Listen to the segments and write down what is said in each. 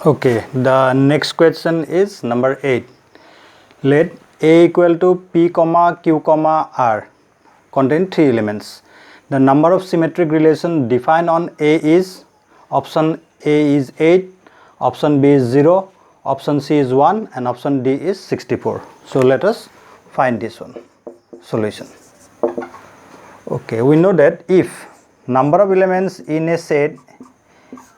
Okay, the next question is number 8. Let A equal to P comma Q comma R contain 3 elements. The number of symmetric relation defined on A is, option A is 8, option B is 0, option C is 1 and option D is 64. So let us find this one solution. Okay, we know that if number of elements in a set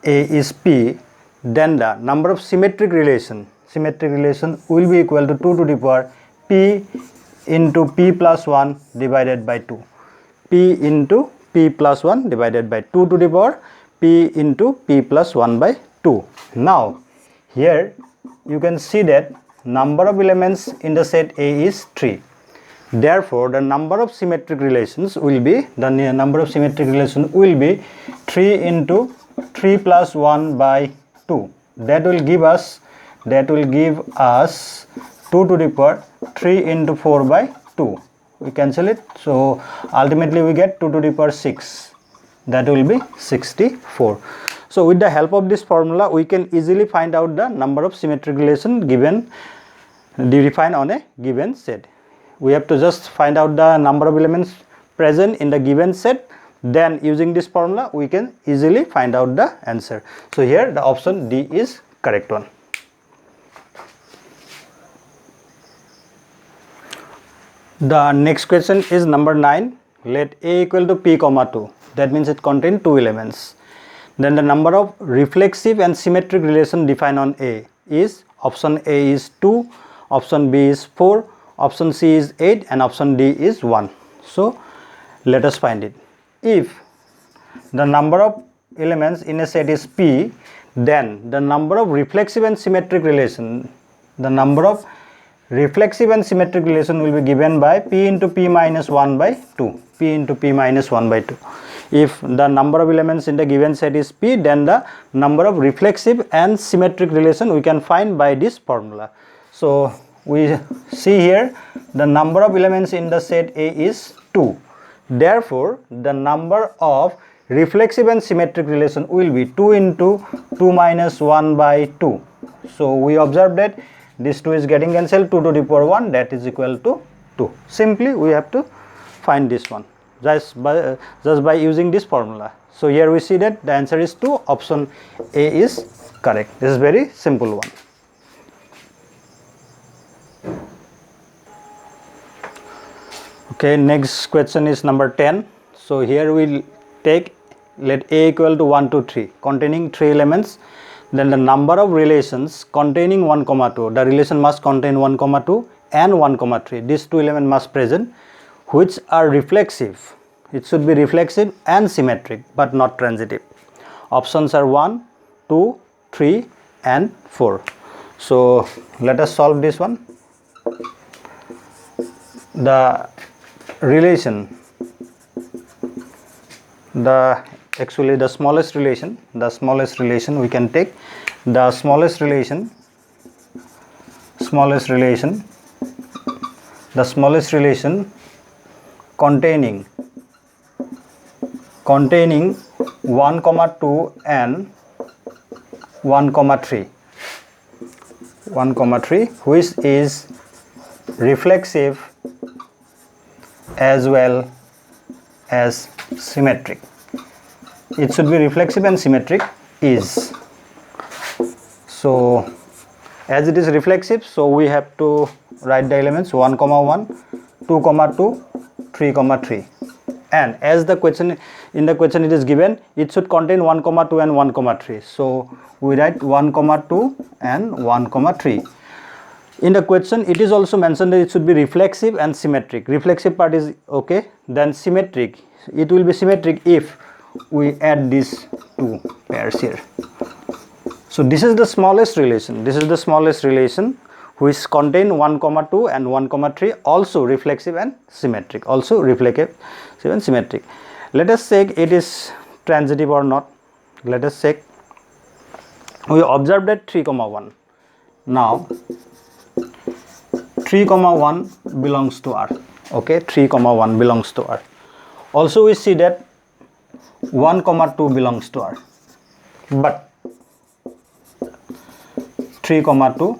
A is P, then the number of symmetric relation will be equal to 2 to the power P into P plus 1 divided by 2. P into P plus 1 divided by 2 to the power P into P plus 1 by 2. Now here you can see that number of elements in the set A is 3. Therefore the number of symmetric relations will be 3 into 3 plus 1 by 2. That will give us 2 to the power 3 into 4 by 2. We cancel it, so ultimately we get 2 to the power 6. That will be 64. So with the help of this formula we can easily find out the number of symmetric relation defined on a given set. We have to just find out the number of elements present in the given set. Then using this formula we can easily find out the answer. So here the option D is correct one. The next question is number 9. Let A equal to P comma 2. That means it contains 2 elements. Then the number of reflexive and symmetric relation defined on A is, option A is 2, option B is 4, option C is 8 and option D is 1. So let us find it. If the number of elements in a set is P, then the number of reflexive and symmetric relation will be given by P into P minus 1 by 2. P into P minus 1 by 2. If the number of elements in the given set is P, then the number of reflexive and symmetric relation we can find by this formula. So we see here the number of elements in the set A is 2. Therefore the number of reflexive and symmetric relation will be 2 into 2 minus 1 by 2. So we observe that this 2 is getting cancelled, 2 to the power 1, that is equal to 2. Simply we have to find this one just by using this formula. So here we see that the answer is 2. Option A is correct. This is very simple one. Okay, next question is number 10. So here we'll take, let A equal to 1 to 3 containing 3 elements. Then the number of relations containing 1 comma 2, the relation must contain 1 comma 2 and 1 comma 3. These 2 elements must present which are reflexive. It should be reflexive and symmetric but not transitive. Options are 1, 2, 3 and 4. So let us solve this one. The relation, the smallest relation we can take, the smallest relation containing 1 comma 2 and 1 comma 3 which is reflexive as well as symmetric. It should be reflexive and symmetric is. So as it is reflexive, so we have to write the elements 1 comma 1, 2 comma 2, 3 comma 3. And as in the question it is given, it should contain 1 comma 2 and 1 comma 3. So we write 1 comma 2 and 1 comma 3. In the question it is also mentioned that it should be reflexive and symmetric. Reflexive part is okay, then symmetric, it will be symmetric if we add these 2 pairs here. So this is the smallest relation, which contain 1 comma 2 and 1 comma 3, also reflexive and symmetric, Let us check it is transitive or not. Let us check. We observe that 3 comma 1. Now 3 comma 1 belongs to R. Okay, 3 comma 1 belongs to R. Also we see that 1 comma 2 belongs to R. But 3 comma 2,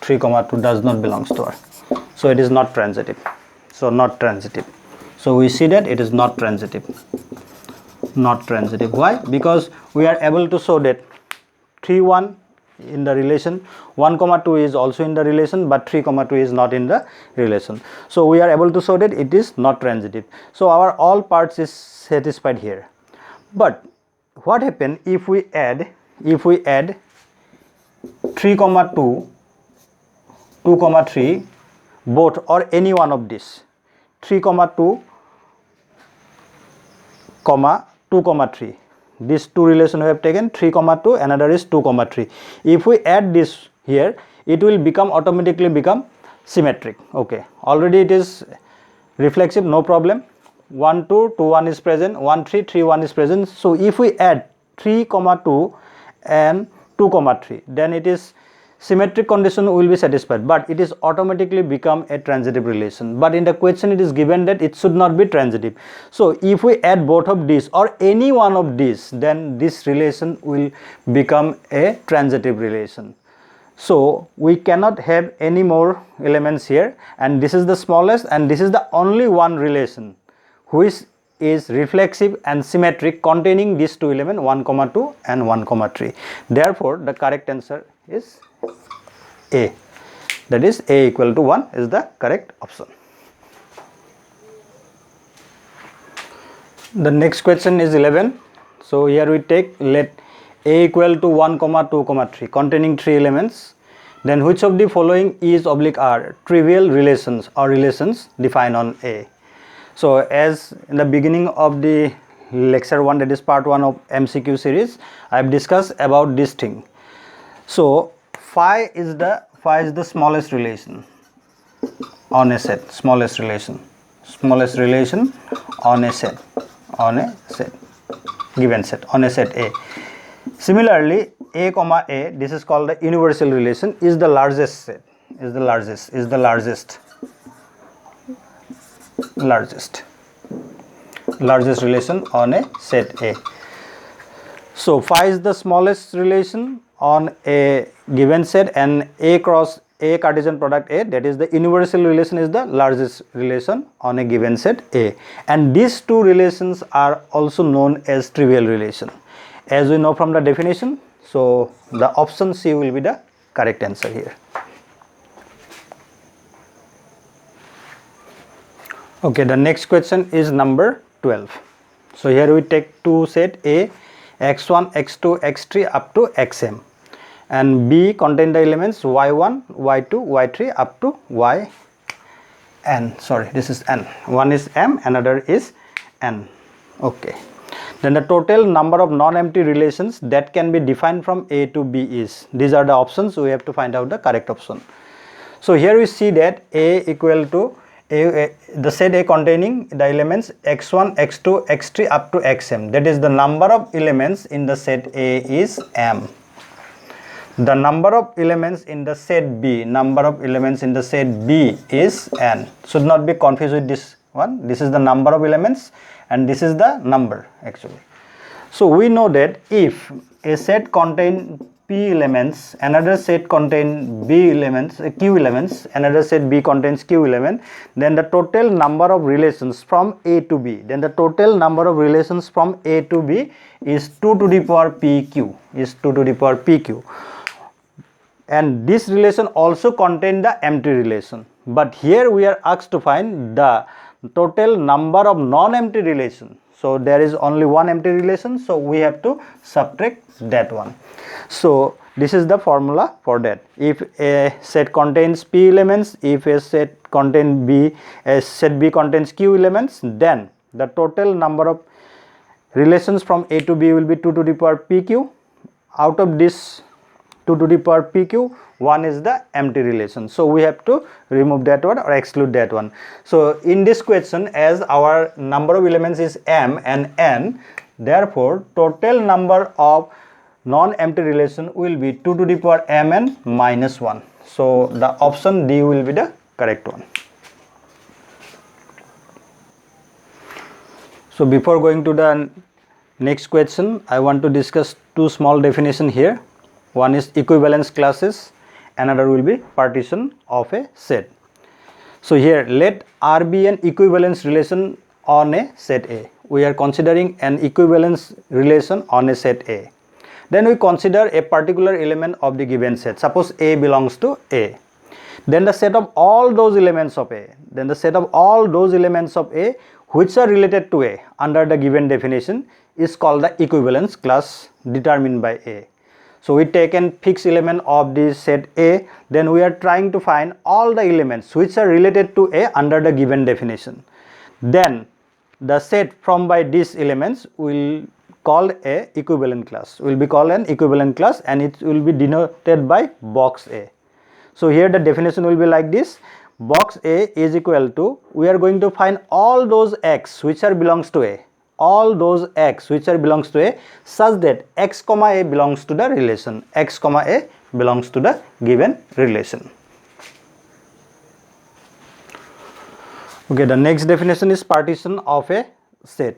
3 comma 2 does not belongs to R. So it is not transitive. So not transitive. So we see that it is not transitive. Not transitive. Why? Because we are able to show that 3 1 in the relation, 1 comma 2 is also in the relation, but 3 comma 2 is not in the relation. So we are able to show that it is not transitive. So our all parts is satisfied here. But what happen if we add 3 comma 2, 2 comma 3, both or any one of these, 3 comma 2 comma 2 comma 3, these two relation we have taken, 3 comma 2, another is 2 comma 3. If we add this here, it will automatically become symmetric. Okay, already it is reflexive, no problem. 1 2, 2 1 is present, 1 3, 3 1 is present. So if we add 3 comma 2 and 2 comma 3, then it is symmetric condition will be satisfied, but it is automatically become a transitive relation. But in the question it is given that it should not be transitive. So if we add both of these or any one of these, then this relation will become a transitive relation. So we cannot have any more elements here, and this is the smallest, and this is the only one relation which is reflexive and symmetric containing these two elements, 1 comma 2 and 1 comma 3. Therefore the correct answer is A. That is A equal to 1 is the correct option. The next question is 11. So here we take, let A equal to 1 comma 2 comma 3 containing 3 elements. Then which of the following is oblique are trivial relations or relations defined on A? So as in the beginning of the lecture 1, that is part 1 of MCQ series, I have discussed about this thing. So phi is the smallest relation on a set, smallest relation on a set, given set, on a set A. Similarly, A comma A, this is called the universal relation, is the largest set, is the largest relation on a set A. So phi is the smallest relation on a given set, and A cross A Cartesian product A, that is the universal relation, is the largest relation on a given set A. And these two relations are also known as trivial relation, as we know from the definition. So the option C will be the correct answer here. Okay, the next question is number 12. So here we take two set A, x1, x2, x3 up to xm, and B contain the elements y1, y2, y3 up to yn. Sorry, this is n. One is m, another is n. Okay. Then the total number of non-empty relations that can be defined from A to B is. These are the options. We have to find out the correct option. So here we see that A equal to the set A containing the elements x1, x2, x3 up to xm. That is the number of elements in the set A is m. The number of elements in the set B, is n. Should not be confused with this one. This is the number of elements and this is the number actually. So we know that if a set contains P elements, another set contains B elements, Q elements, another set B contains Q element, then the total number of relations from A to B, then the total number of relations from A to B is 2 to the power PQ, and this relation also contains the empty relation. But here we are asked to find the total number of non-empty relations. So there is only one empty relation, so we have to subtract that one. So this is the formula for that. If a set contains P elements, if a set contains B, a set B contains Q elements, then the total number of relations from A to B will be 2 to the power PQ. Out of this 2 to the power PQ, one is the empty relation. So we have to remove that one or exclude that one. So in this question, as our number of elements is m and n, therefore total number of non-empty relation will be 2 to the power mn minus 1. So the option D will be the correct one. So before going to the next question, I want to discuss two small definitions here. One is equivalence classes another will be partition of a set. So here let R be an equivalence relation on a set A. We are considering an equivalence relation on a set A. Then we consider a particular element of the given set. Suppose A belongs to A. Then the set of all those elements of A. Then the set of all those elements of A which are related to A under the given definition is called the equivalence class determined by A. So we take an fixed element of the set A, then we are trying to find all the elements which are related to A under the given definition. Then the set from by these elements will call a equivalent class, will be called an equivalent class, and it will be denoted by box A. So here the definition will be like this: box A is equal to, we are going to find all those x which are belongs to A, all those x which are belongs to A such that x comma A belongs to the relation, x comma A belongs to the given relation. Okay, the next definition is partition of a set.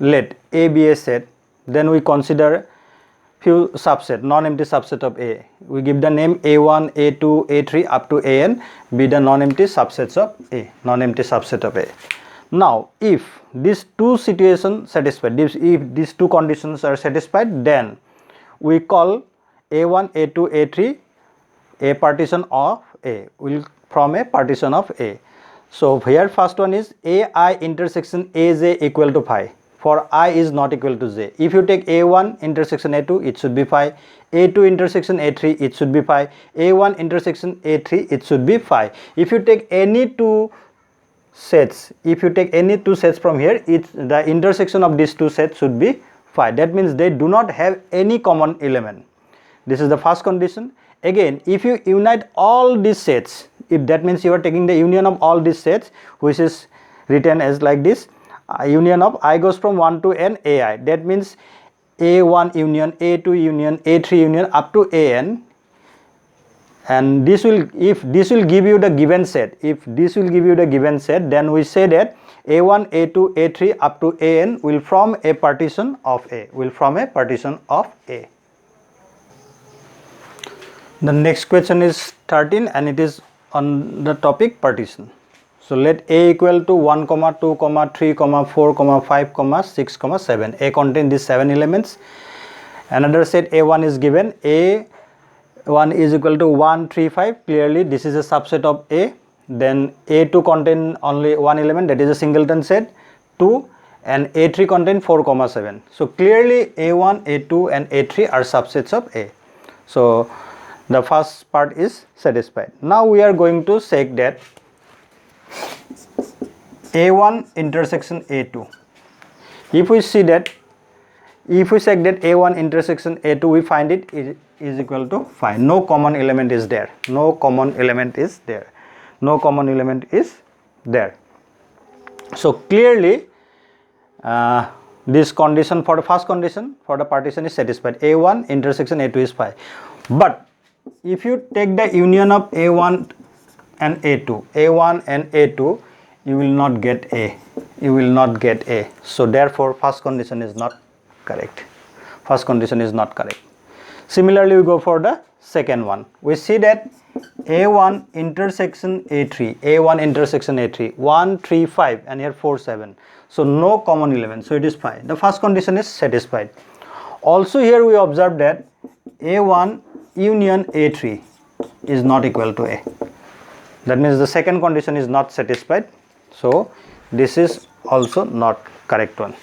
Let A be a set, then we consider few subset, non-empty subset of A. We give the name A1, A2, A3 up to AN be the non-empty subsets of A, non-empty subset of A. Now, if these two situations satisfied, if these two conditions are satisfied, then we call A1, A2, A3 a partition of A, will from a partition of A. So here first one is AI intersection AJ equal to phi. For I is not equal to j. If you take A1 intersection A2, it should be phi. A2 intersection A3, it should be phi. A1 intersection A3, it should be phi. If you take any two sets, from here, the intersection of these two sets should be phi. That means they do not have any common element. This is the first condition. Again, if you unite all these sets, if that means you are taking the union of all these sets, which is written as like this, union of I goes from 1 to n AI. That means A1 union, A2 union, A3 union up to AN. And this will, if this will give you the given set, then we say that A1, A2, A3 up to AN will form a partition of A, The next question is 13 and it is on the topic partition. So let A equal to 1, 2, 3, 4, 5, 6, 7. A contains these 7 elements. Another set A1 is given. A1 is equal to 1, 3, 5. Clearly this is a subset of A. Then A2 contains only one element, that is a singleton set 2, and A3 contains 4, 7. So clearly A1, A2 and A3 are subsets of A. So the first part is satisfied. Now we are going to check that A1 intersection A2. If we check that A1 intersection A2, we find it is equal to phi. No common element is there. So clearly this condition for the first condition for the partition is satisfied. A1 intersection A2 is phi. But if you take the union of A1 and A2, you will not get A. So therefore first condition is not correct. Similarly, we go for the second one. We see that A1 intersection A3, 1, 3, 5 and here 4, 7. So no common element, so it is phi. The first condition is satisfied. Also here we observe that A1 union A3 is not equal to A. That means the second condition is not satisfied. So this is also not correct one.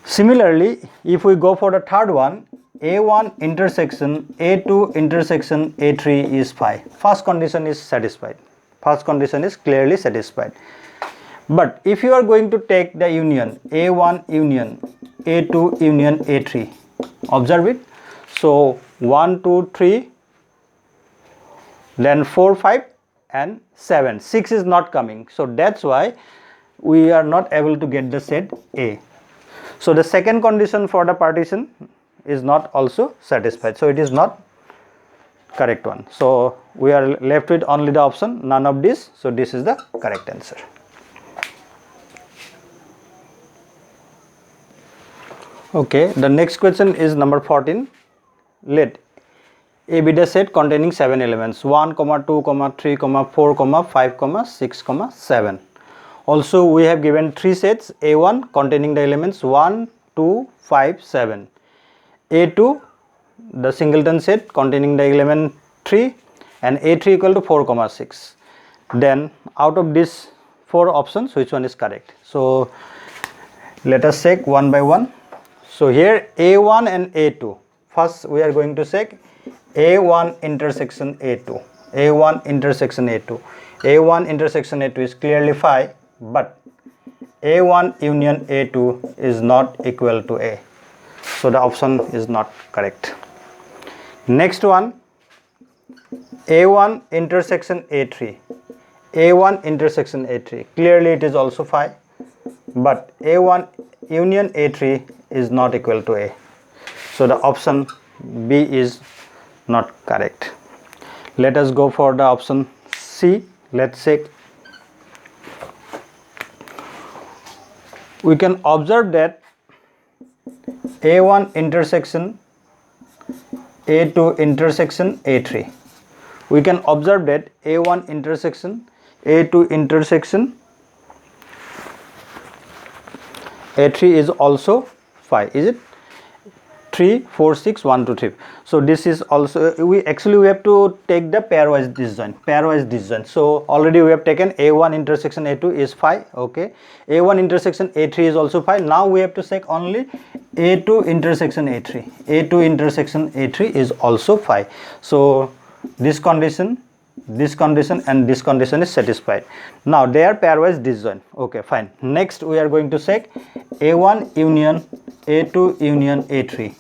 Similarly, if we go for the third one, A1 intersection A2 intersection A3 is phi. First condition is satisfied. First condition is clearly satisfied. But if you are going to take the union A1 union A2 union A3, observe it. So 1, 2, 3, then 4, 5 and 7. 6 is not coming. So that's why we are not able to get the set A. So the second condition for the partition is not also satisfied. So it is not correct one. So we are left with only the option none of this. So this is the correct answer. Okay, the next question is number 14. Let A be the set containing 7 elements 1, 2, 3, 4, 5, 6, 7. Also we have given 3 sets A1 containing the elements 1, 2, 5, 7. A2 the singleton set containing the element 3 and A3 equal to 4, 6. Then out of these 4 options which one is correct? So let us check one by one. So here A1 and A2. First we are going to check A1 intersection A2. A1 intersection A2. A1 intersection A2 is clearly phi, but A1 union A2 is not equal to A. So the option is not correct. Next one, A1 intersection A3. A1 intersection A3. Clearly it is also phi, but A1 union A3 is not equal to A. So the option B is not correct. Let us go for the option C. Let's check. We can observe that A1 intersection A2 intersection A3. We can observe that A1 intersection A2 intersection A3 is also phi. Is it 3, 4, 6, 1, 2, 3? So this is also, we have to take the pairwise disjoint. So already we have taken A1 intersection A2 is phi. Okay, A1 intersection A3 is also phi. Now we have to check only A2 intersection A3. A2 intersection A3 is also phi. So this condition and this condition is satisfied. Now they are pairwise disjoint. Okay, fine. Next we are going to check A1 union A2 union A3.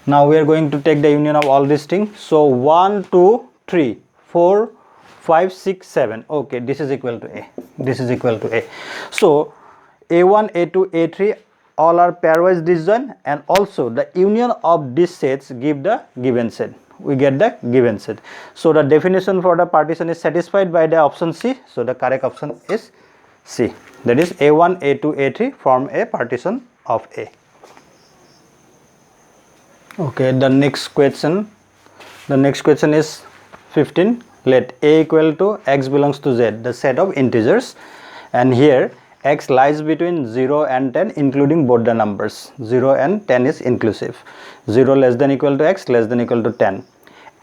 Now we are going to take the union of all these things. So 1, 2, 3, 4, 5, 6, 7. Okay, this is equal to A. This is equal to A. So A1, A2, A3 all are pairwise disjoint, and also the union of these sets give the given set. We get the given set. So the definition for the partition is satisfied by the option C. So the correct option is C. That is A1, A2, A3 form a partition of A. Okay, the next question is 15. Let A equal to x belongs to z, the set of integers, and here x lies between 0 and 10 including both the numbers. 0 and 10 is inclusive. 0 less than equal to x less than equal to 10.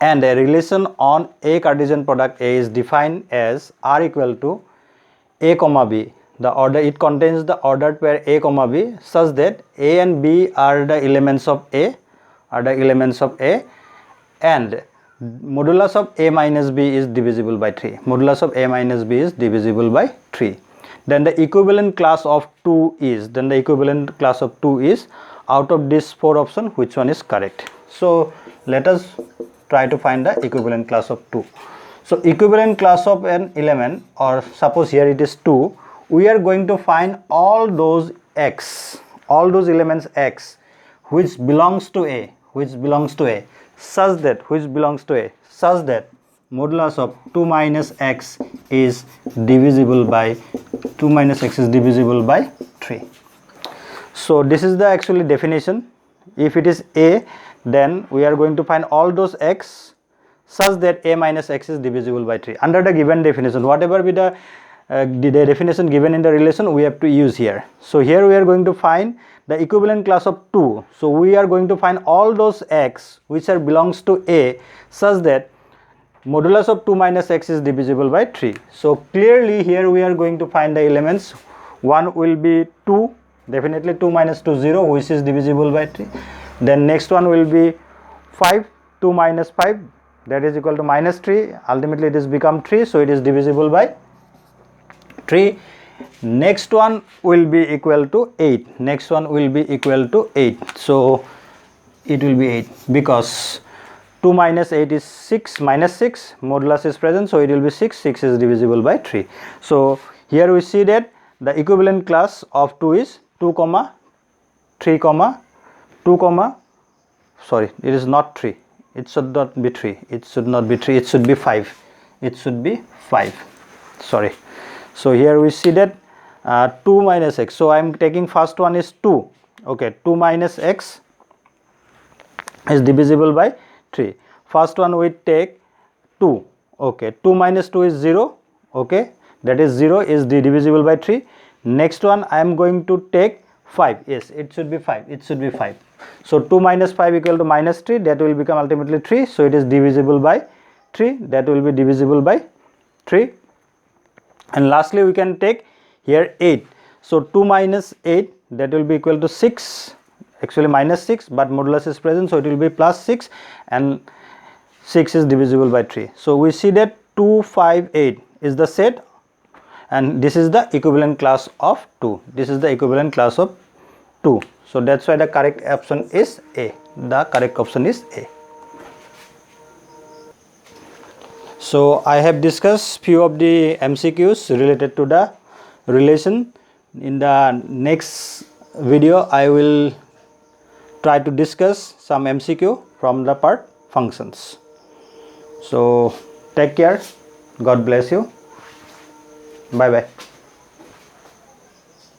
And a relation on A Cartesian product A is defined as R equal to A comma B. The order, it contains the ordered pair A comma B such that A and B are the elements of A, and modulus of A minus B is divisible by 3. Modulus of A minus B is divisible by 3. Then the equivalent class of 2 is, out of this 4 options, which one is correct? So let us try to find the equivalent class of 2. So equivalent class of an element, or suppose here it is 2, we are going to find all those elements x which belongs to A, such that modulus of 2 minus x is divisible by 3. So this is the actually definition. If it is A, then we are going to find all those x such that A minus x is divisible by 3 under the given definition. Whatever be the definition given in the relation, we have to use here. So here we are going to find the equivalent class of 2. So we are going to find all those x which are belongs to A such that modulus of 2 minus x is divisible by 3. So clearly here we are going to find the elements. One will be 2, definitely 2 minus 2 0, which is divisible by 3. Then next one will be 5, 2 minus 5, that is equal to minus 3. Ultimately it is become 3, so it is divisible by 3. Next one will be equal to 8. So it will be 8 because 2 minus 8 is 6, minus 6, modulus is present, so it will be 6. 6 is divisible by 3. So here we see that the equivalent class of 2 is 2, 3, 2, sorry, it is not 3. It should not be 3. It should be 5. Sorry. So here we see that 2 minus x. So I am taking first one is 2. Okay, 2 minus x is divisible by 3. first one we take 2. Okay, 2 minus 2 is 0. Okay, that is 0 is divisible by 3. Next one I am going to take 5. Yes, it should be 5. It should be 5. So 2 minus 5 equal to minus 3. That will become ultimately 3. So it is divisible by 3. That will be divisible by 3. And lastly we can take here 8. So 2 minus 8, that will be equal to 6. Actually minus 6, but modulus is present, so it will be plus 6, and 6 is divisible by 3. So we see that 2, 5, 8 is the set, and this is the equivalent class of 2. This is the equivalent class of 2. So that's why the correct option is A. The correct option is A. So I have discussed few of the MCQs related to the relation. In the next video I will try to discuss some MCQ from the part functions. So take care. God bless you. Bye bye.